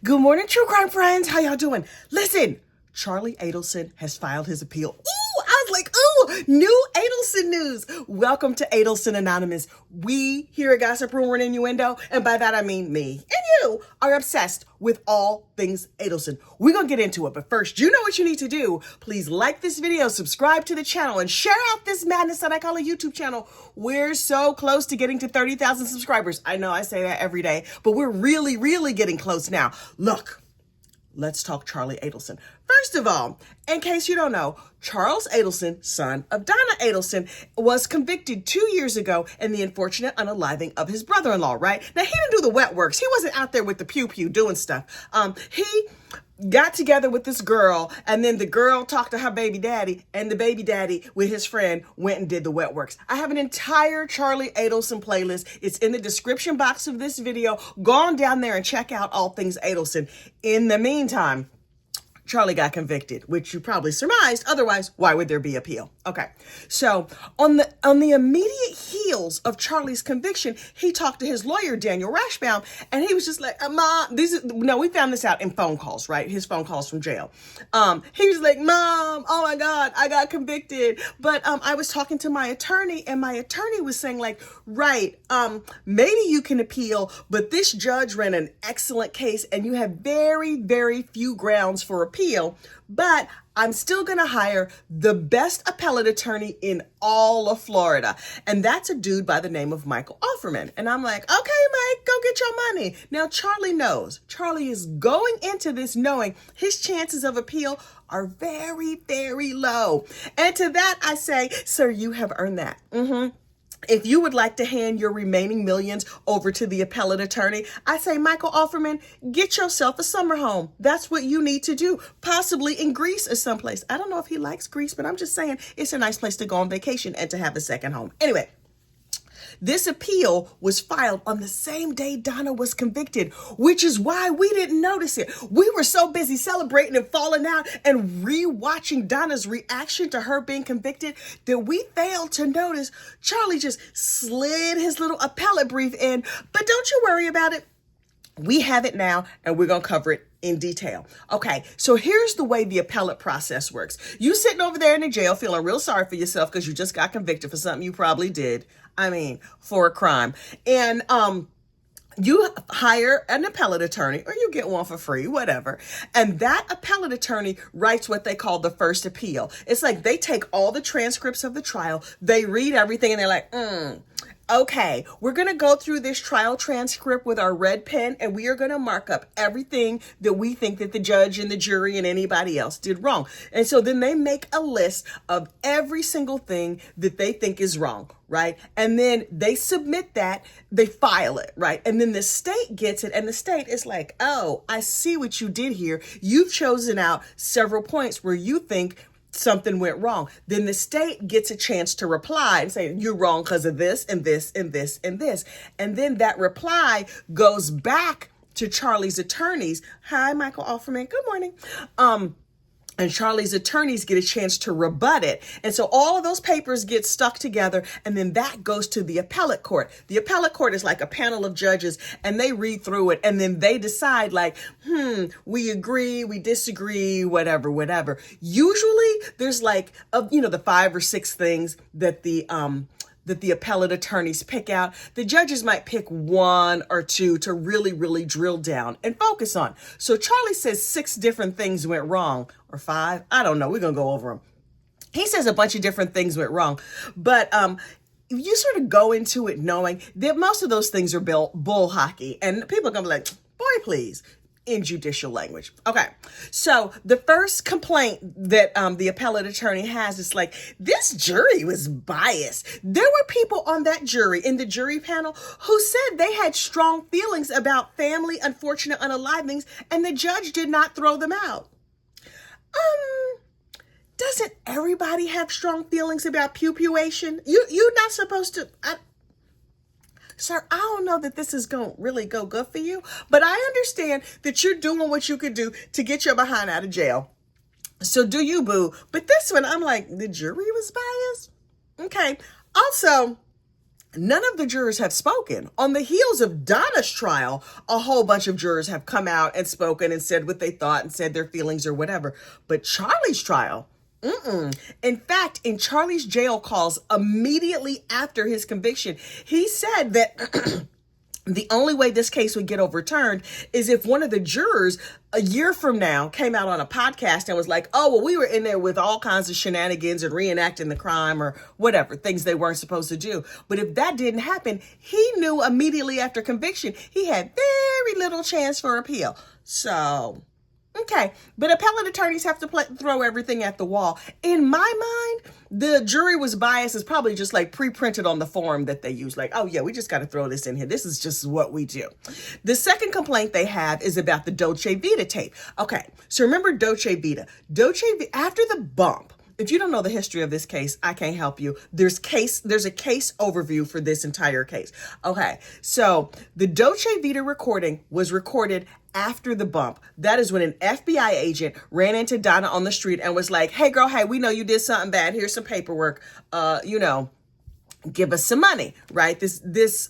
Good morning, true crime friends. How y'all doing? Listen, Charlie Adelson has filed his appeal. Ooh, I was like, ooh, new Adelson news. Welcome to Adelson Anonymous. We here at Gossip Rumor and Innuendo, and by that I mean me and you, are obsessed with all things Adelson. We're going to get into it, but first, you know what you need to do. Please like this video, subscribe to the channel, and share out this madness that I call a YouTube channel. We're so close to getting to 30,000 subscribers. I know I say that every day, but we're really getting close now. Look. Let's talk Charlie Adelson. First of all, in case you don't know, Charles Adelson, son of Donna Adelson, was convicted 2 years ago in the unfortunate unaliving of his brother-in-law, right? Now, he didn't do the wet works. He wasn't out there with the pew-pew doing stuff. He got together with this girl, and then the girl talked to her baby daddy, and the baby daddy with his friend went and did the wet works. I have an entire Charlie Adelson playlist. It's in the description box of this video. Go on down there and check out all things Adelson. In the meantime, Charlie got convicted, which you probably surmised. Otherwise, why would there be appeal? Okay. So on the immediate heels of Charlie's conviction, he talked to his lawyer, Daniel Rashbaum, and he was just like, Mom, we found this out in phone calls, right? His phone calls from jail. He was like, Mom, oh my God, I got convicted. But I was talking to my attorney, and my attorney was saying like, right, maybe you can appeal, but this judge ran an excellent case, and you have very few grounds for appeal, but I'm still going to hire the best appellate attorney in all of Florida. And that's a dude by the name of Michael Offerman. And I'm like, okay, Mike, go get your money. Now, Charlie knows. Charlie is going into this knowing his chances of appeal are very low. And to that, I say, sir, you have earned that. If you would like to hand your remaining millions over to the appellate attorney, I say, Michael Offerman, get yourself a summer home. That's what you need to do, possibly in Greece or someplace. I don't know if he likes Greece, but I'm just saying it's a nice place to go on vacation and to have a second home. Anyway, this appeal was filed on the same day Donna was convicted, which is why we didn't notice it. We were so busy celebrating and falling out and rewatching Donna's reaction to her being convicted that we failed to notice Charlie just slid his little appellate brief in. But don't you worry about it. We have it now, and we're going to cover it in detail. Okay, so here's the way the appellate process works. You sitting over there in the jail feeling real sorry for yourself because you just got convicted for something you probably did. I mean, for a crime. And you hire an appellate attorney, or you get one for free, whatever. And that appellate attorney writes what they call the first appeal. It's like they take all the transcripts of the trial, they read everything, and they're like, okay, we're going to go through this trial transcript with our red pen, and we are going to mark up everything that we think that the judge and the jury and anybody else did wrong. And so then they make a list of every single thing that they think is wrong, right? And then they submit that, they file it, right? And then the state gets it, and the state is like, oh, I see what you did here. You've chosen out several points where you think something went wrong. Then the state gets a chance to reply and say, you're wrong because of this and this and this and this. And then that reply goes back to Charlie's attorneys. Hi, Michael Offerman. Good morning. And Charlie's attorneys get a chance to rebut it. And so all of those papers get stuck together, and then that goes to the appellate court. The appellate court is like a panel of judges, and they read through it, and then they decide like, we agree, we disagree, whatever. Usually there's like, the 5 or 6 things that the appellate attorneys pick out. The judges might pick 1 or 2 to really drill down and focus on. So Charlie says 6 different things went wrong, or 5. I don't know. We're going to go over them. He says a bunch of different things went wrong, but you sort of go into it knowing that most of those things are bull hockey, and people are going to be like, boy, please. In judicial language. Okay. So the first complaint that the appellate attorney has is like, this jury was biased. There were people on that jury, in the jury panel, who said they had strong feelings about family unfortunate unalivings, and the judge did not throw them out. Doesn't everybody have strong feelings about pew-pewation? You're not supposed to... Sir, I don't know that this is going to really go good for you, but I understand that you're doing what you could do to get your behind out of jail. So do you, boo. But this one, I'm like, the jury was biased? Okay. Also, None of the jurors have spoken. On the heels of Donna's trial, a whole bunch of jurors have come out and spoken and said what they thought and said their feelings or whatever. But Charlie's trial, in fact, in Charlie's jail calls immediately after his conviction, he said that the only way this case would get overturned is if one of the jurors a year from now came out on a podcast and was like, oh, well, we were in there with all kinds of shenanigans and reenacting the crime or whatever, things they weren't supposed to do. But if that didn't happen, he knew immediately after conviction, he had very little chance for appeal. So, okay. But appellate attorneys have to throw everything at the wall. In my mind, the jury was biased is probably just like pre-printed on the form that they use. Like, oh yeah, we just got to throw this in here. This is just what we do. The second complaint they have is about the Dolce Vita tape. Okay, so remember Dolce Vita. After the bump, if you don't know the history of this case, I can't help you. There's a case overview for this entire case. Okay, so the Dolce Vita recording was recorded after the bump. That is when an FBI agent ran into Donna on the street and was like, hey girl, hey, we know you did something bad. Here's some paperwork. Give us some money, right? This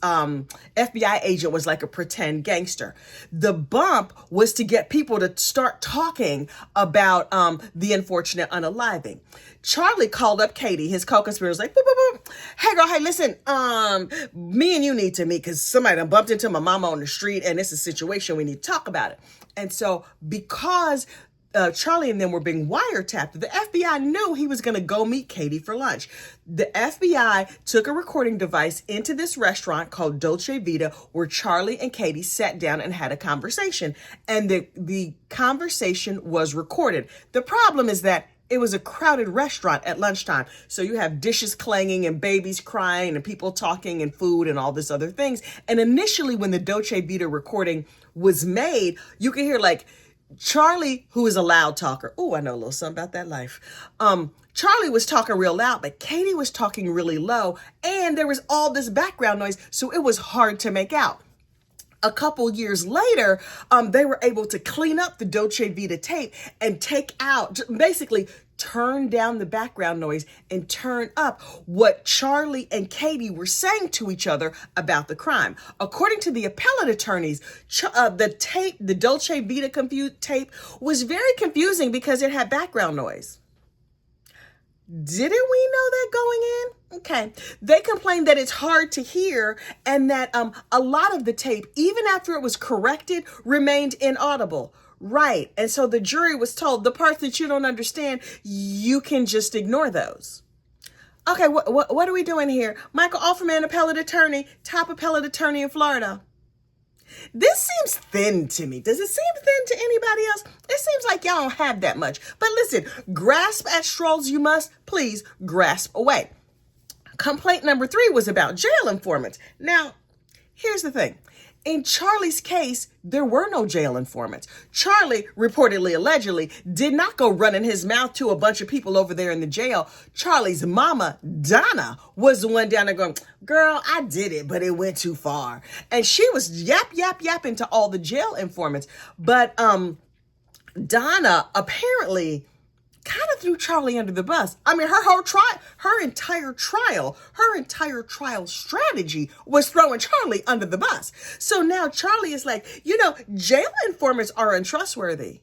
FBI agent was like a pretend gangster. The bump was to get people to start talking about the unfortunate unaliving. Charlie called up Katie, his co-conspirator, was like, boop, boop, boop. Hey girl, hey, listen, me and you need to meet because somebody done bumped into my mama on the street and it's a situation we need to talk about it. And so because Charlie and them were being wiretapped, the FBI knew he was going to go meet Katie for lunch. The FBI took a recording device into this restaurant called Dolce Vita where Charlie and Katie sat down and had a conversation. And the conversation was recorded. The problem is that it was a crowded restaurant at lunchtime. So you have dishes clanging and babies crying and people talking and food and all this other things. And initially when the Dolce Vita recording was made, you could hear like Charlie, who is a loud talker. Oh, I know a little something about that life. Charlie was talking real loud, but Katie was talking really low. And there was all this background noise. So it was hard to make out. A couple years later, they were able to clean up the Dolce Vita tape and take out, basically turn down the background noise and turn up what Charlie and Katie were saying to each other about the crime. According to the appellate attorneys, the Dolce Vita tape was very confusing because it had background noise. Didn't we know that going in? Okay. They complained that it's hard to hear and that a lot of the tape, even after it was corrected, remained inaudible. Right. And so the jury was told the parts that you don't understand, you can just ignore those. Okay, what are we doing here? Michael Offerman, appellate attorney, top appellate attorney in Florida. This seems thin to me. Does it seem thin to anybody else? It seems like y'all don't have that much. But listen, grasp at straws you must. Please grasp away. Complaint number 3 was about jail informants. Now, here's the thing. In Charlie's case, there were no jail informants. Charlie, reportedly, allegedly, did not go running his mouth to a bunch of people over there in the jail. Charlie's mama, Donna, was the one down there going, girl, I did it, but it went too far. And she was yapping to all the jail informants. But Donna apparently kind of threw Charlie under the bus. I mean, her entire trial strategy was throwing Charlie under the bus. So now Charlie is like, jail informants are untrustworthy.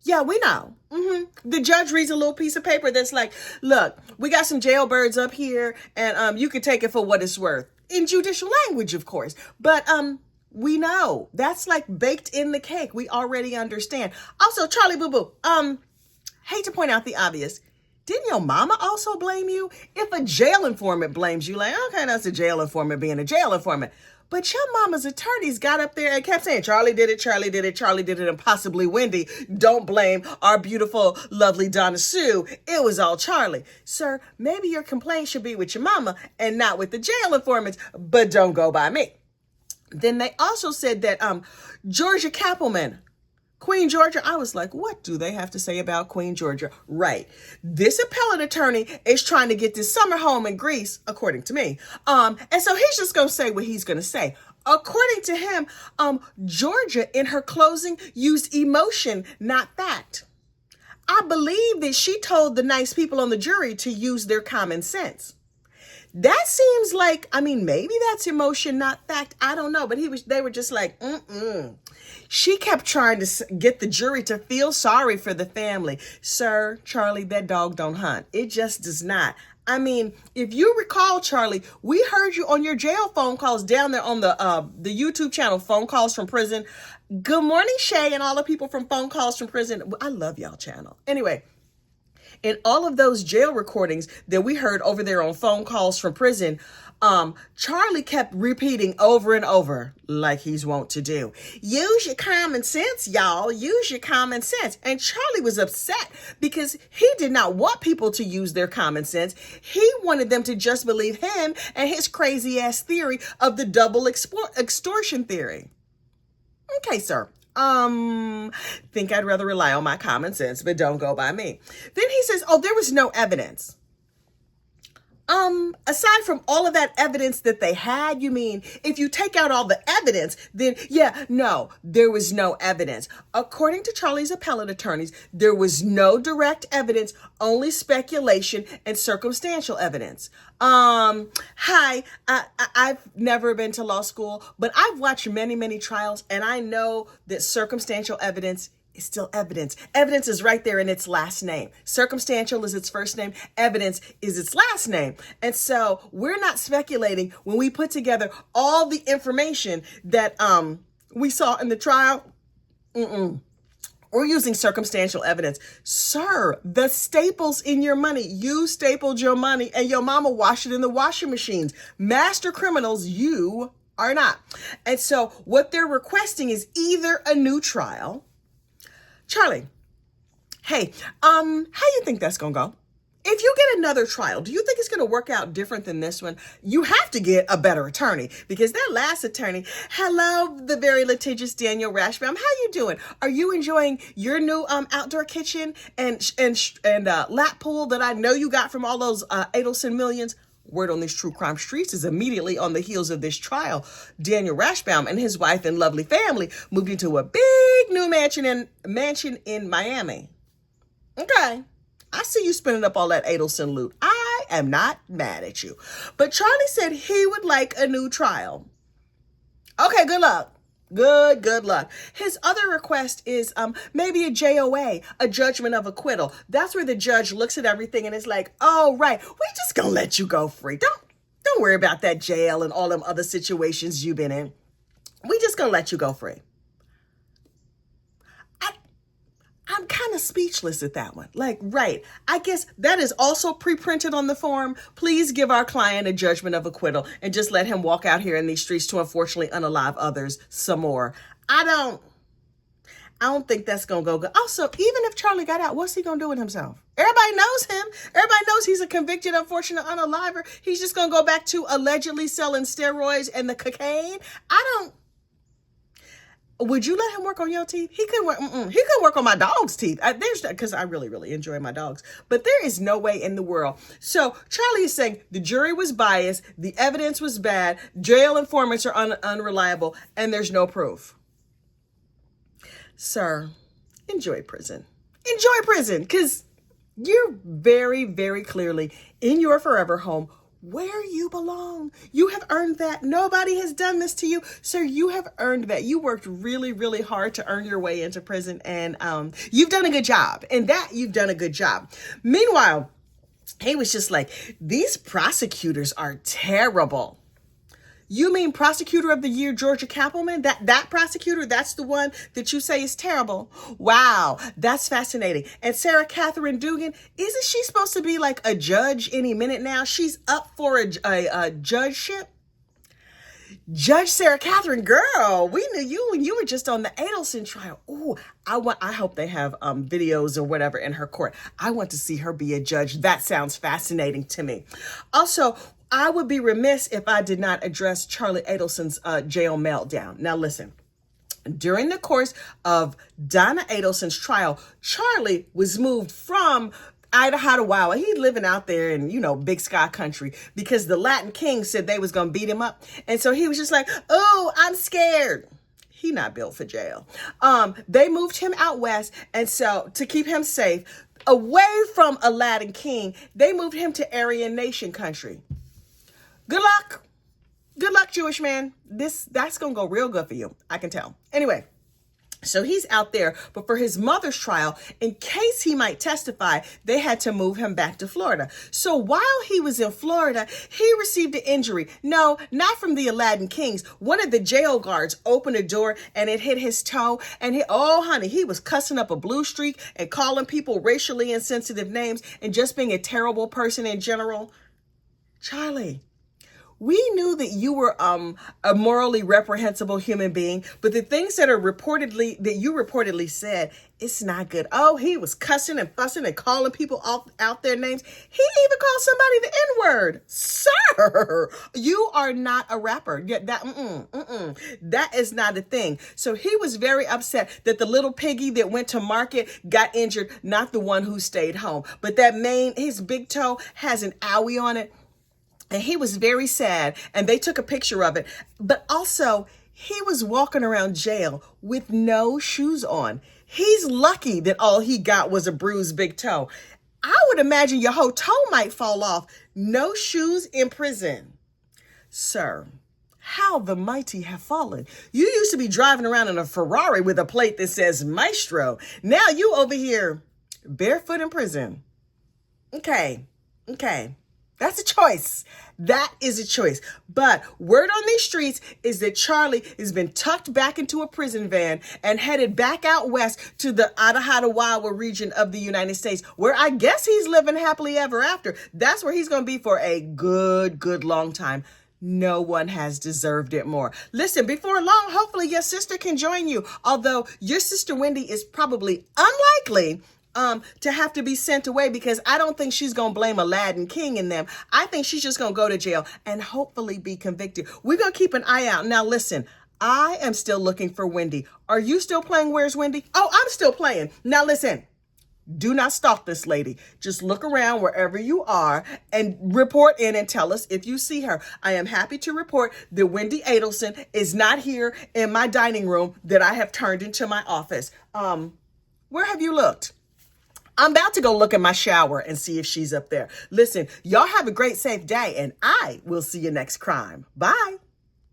Yeah, we know. The judge reads a little piece of paper that's like, look, we got some jailbirds up here and you can take it for what it's worth. In judicial language, of course. But we know that's like baked in the cake. We already understand. Also, Charlie Boo Boo, hate to point out the obvious. Didn't your mama also blame you? If a jail informant blames you, like, okay, that's a jail informant being a jail informant. But your mama's attorneys got up there and kept saying, Charlie did it, Charlie did it, Charlie did it, and possibly Wendy. Don't blame our beautiful, lovely Donna Sue. It was all Charlie. Sir, maybe your complaint should be with your mama and not with the jail informants, but don't go by me. Then they also said that Georgia Kappelman, Queen Georgia, I was like, what do they have to say about Queen Georgia? Right. This appellate attorney is trying to get this summer home in Greece, according to me. And so he's just going to say what he's going to say. According to him, Georgia, in her closing, used emotion, not fact. I believe that she told the nice people on the jury to use their common sense. That seems like, I mean, maybe that's emotion, not fact. I don't know. But they were just like, She kept trying to get the jury to feel sorry for the family. Sir, Charlie, that dog don't hunt. It just does not. I mean, if you recall, Charlie, we heard you on your jail phone calls down there on the YouTube channel, Phone Calls from Prison. Good morning, Shay, and all the people from Phone Calls from Prison. I love y'all channel. Anyway, in all of those jail recordings that we heard over there on Phone Calls from Prison, Charlie kept repeating over and over, like he's wont to do, use your common sense, y'all, use your common sense. And Charlie was upset because he did not want people to use their common sense. He wanted them to just believe him and his crazy ass theory of the double extortion theory. Okay, sir. Think I'd rather rely on my common sense, but don't go by me. Then he says, oh, there was no evidence. Aside from all of that evidence that they had, you mean if you take out all the evidence, then no, there was no evidence. According to Charlie's appellate attorneys, there was no direct evidence, only speculation and circumstantial evidence. I've never been to law school, but I've watched many, many trials, and I know that circumstantial evidence is still evidence. Evidence is right there in its last name. Circumstantial is its first name. Evidence is its last name. And so we're not speculating when we put together all the information that we saw in the trial. We're using circumstantial evidence. Sir, the staples in your money, you stapled your money and your mama washed it in the washing machines. Master criminals, you are not. And so what they're requesting is either a new trial. Charlie, hey, how you think that's going to go? If you get another trial, do you think it's going to work out different than this one? You have to get a better attorney, because that last attorney, hello, the very litigious Daniel Rashbaum. How you doing? Are you enjoying your new outdoor kitchen and lap pool that I know you got from all those Adelson millions? Word on these true crime streets is immediately on the heels of this trial, Daniel Rashbaum and his wife and lovely family moved into a big new mansion in Miami. Okay. I see you spending up all that Adelson loot. I am not mad at you. But Charlie said he would like a new trial. Okay, good luck. Good luck. His other request is maybe a JOA, a judgment of acquittal. That's where the judge looks at everything and is like, oh, right, we just gonna let you go free. Don't worry about that jail and all them other situations you've been in. We just gonna let you go free. I'm kind of speechless at that one. Like, right. I guess that is also pre-printed on the form. Please give our client a judgment of acquittal and just let him walk out here in these streets to unfortunately unalive others some more. I don't think that's going to go good. Also, even if Charlie got out, what's he going to do with himself? Everybody knows him. Everybody knows he's a convicted, unfortunate unaliver. He's just going to go back to allegedly selling steroids and the cocaine. Would you let him work on your teeth? He could work. He could work on my dog's teeth. Because I really, really enjoy my dogs. But there is no way in the world. So Charlie is saying the jury was biased, the evidence was bad, jail informants are unreliable, and there's no proof. Sir, enjoy prison. Enjoy prison, because you're very, very clearly in your forever home where you belong. You have earned that. Nobody has done this to you. Sir, you have earned that. You worked really, really hard to earn your way into prison, and you've done a good job. And that you've done a good job. Meanwhile, he was just like, these prosecutors are terrible. You mean prosecutor of the year, Georgia Cappleman? That prosecutor, that's the one that you say is terrible. Wow, that's fascinating. And Sarah Catherine Dugan, isn't she supposed to be like a judge any minute now? She's up for a judgeship. Judge Sarah Catherine, girl, we knew you when you were just on the Adelson trial. Ooh, I hope they have videos or whatever in her court. I want to see her be a judge. That sounds fascinating to me. Also, I would be remiss if I did not address Charlie Adelson's jail meltdown. Now, listen, during the course of Donna Adelson's trial, Charlie was moved from Idaho to Wawa. He's living out there in, Big Sky country, because the Latin King said they was going to beat him up. And so he was just like, oh, I'm scared. He not built for jail. They moved him out west. And so to keep him safe, away from a Latin King, they moved him to Aryan Nation country. Good luck. Good luck, Jewish man. That's going to go real good for you. I can tell. Anyway. So he's out there, but for his mother's trial, in case he might testify, they had to move him back to Florida. So while he was in Florida, he received an injury. No, not from the Aladdin Kings. One of the jail guards opened a door and it hit his toe. And he was cussing up a blue streak and calling people racially insensitive names and just being a terrible person in general. Charlie, we knew that you were a morally reprehensible human being, but the things that you reportedly said, it's not good. Oh, he was cussing and fussing and calling people out their names. He even called somebody the N-word. Sir, you are not a rapper. That is not a thing. So he was very upset that the little piggy that went to market got injured, not the one who stayed home. But his big toe has an owie on it. And he was very sad, and they took a picture of it. But also, he was walking around jail with no shoes on. He's lucky that all he got was a bruised big toe. I would imagine your whole toe might fall off. No shoes in prison. Sir, how the mighty have fallen. You used to be driving around in a Ferrari with a plate that says Maestro. Now you over here barefoot in prison. Okay. That's a choice. That is a choice. But word on these streets is that Charlie has been tucked back into a prison van and headed back out west to the Adahadawawa region of the United States, where I guess he's living happily ever after. That's where he's going to be for a good long time. No one has deserved it more. Listen, before long, hopefully your sister can join you. Although your sister Wendy is probably unlikely to have to be sent away, because I don't think she's going to blame Aladdin King and them. I think she's just going to go to jail and hopefully be convicted. We're going to keep an eye out. Now, listen, I am still looking for Wendy. Are you still playing Where's Wendy? Oh, I'm still playing. Now, listen, do not stalk this lady. Just look around wherever you are and report in and tell us if you see her. I am happy to report that Wendy Adelson is not here in my dining room that I have turned into my office. Where have you looked? I'm about to go look in my shower and see if she's up there. Listen, y'all have a great, safe day, and I will see you next crime. Bye.